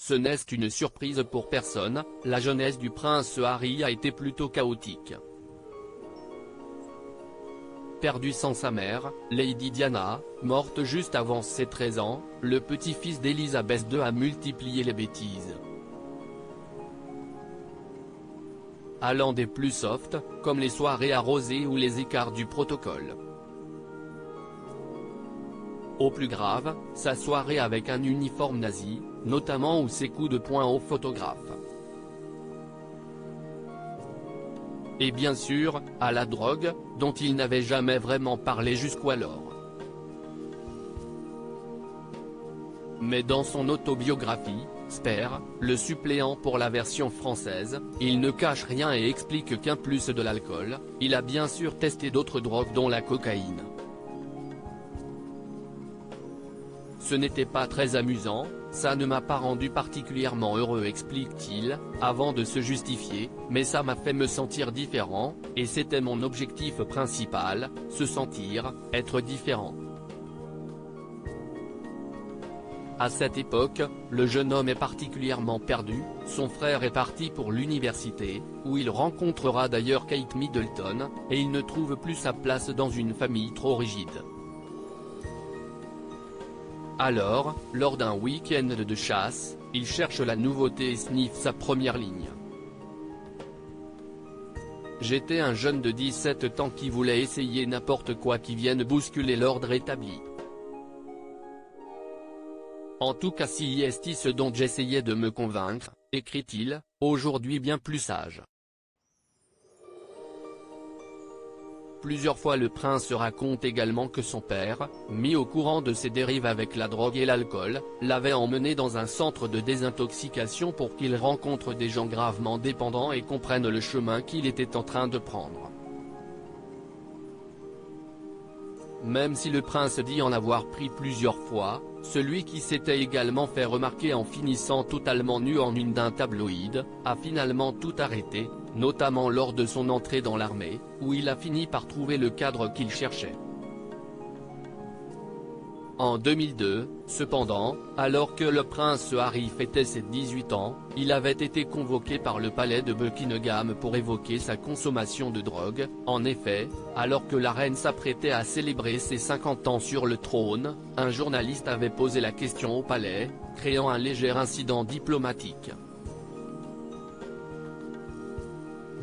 ce n'est une surprise pour personne, la jeunesse du prince Harry a été plutôt chaotique. Perdu sans sa mère, Lady Diana, morte juste avant ses 13 ans, le petit-fils d'Elizabeth II a multiplié les bêtises. Allant des plus soft, comme les soirées arrosées ou les écarts du protocole. Au plus grave, sa soirée avec un uniforme nazi, notamment ou ses coups de poing aux photographes. Et bien sûr, à la drogue, dont il n'avait jamais vraiment parlé jusqu'alors. Mais dans son autobiographie, Spare, le suppléant pour la version française, il ne cache rien et explique qu'en plus de l'alcool, il a bien sûr testé d'autres drogues dont la cocaïne. Ce n'était pas très amusant, ça ne m'a pas rendu particulièrement heureux, explique-t-il, avant de se justifier, mais ça m'a fait me sentir différent, et c'était mon objectif principal, se sentir, être différent. À cette époque, le jeune homme est particulièrement perdu, son frère est parti pour l'université, où il rencontrera d'ailleurs Kate Middleton, et il ne trouve plus sa place dans une famille trop rigide. Alors, lors d'un week-end de chasse, il cherche la nouveauté et sniffe sa première ligne. J'étais un jeune de 17 ans qui voulait essayer n'importe quoi qui vienne bousculer l'ordre établi. En tout cas si est ce dont j'essayais de me convaincre, écrit-il, aujourd'hui bien plus sage. Plusieurs fois le prince raconte également que son père, mis au courant de ses dérives avec la drogue et l'alcool, l'avait emmené dans un centre de désintoxication pour qu'il rencontre des gens gravement dépendants et comprenne le chemin qu'il était en train de prendre. Même si le prince dit en avoir pris plusieurs fois, celui qui s'était également fait remarquer en finissant totalement nu en une d'un tabloïd, a finalement tout arrêté, notamment lors de son entrée dans l'armée, où il a fini par trouver le cadre qu'il cherchait. En 2002, cependant, alors que le prince Harry fêtait ses 18 ans, il avait été convoqué par le palais de Buckingham pour évoquer sa consommation de drogue. En effet, alors que la reine s'apprêtait à célébrer ses 50 ans sur le trône, un journaliste avait posé la question au palais, créant un léger incident diplomatique.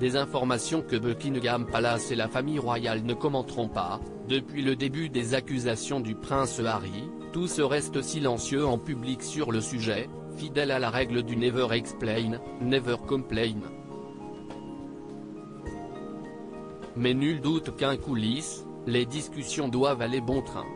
Des informations que Buckingham Palace et la famille royale ne commenteront pas. Depuis le début des accusations du prince Harry, tous restent silencieux en public sur le sujet, fidèles à la règle du never explain, never complain. Mais nul doute qu'en coulisses, les discussions doivent aller bon train.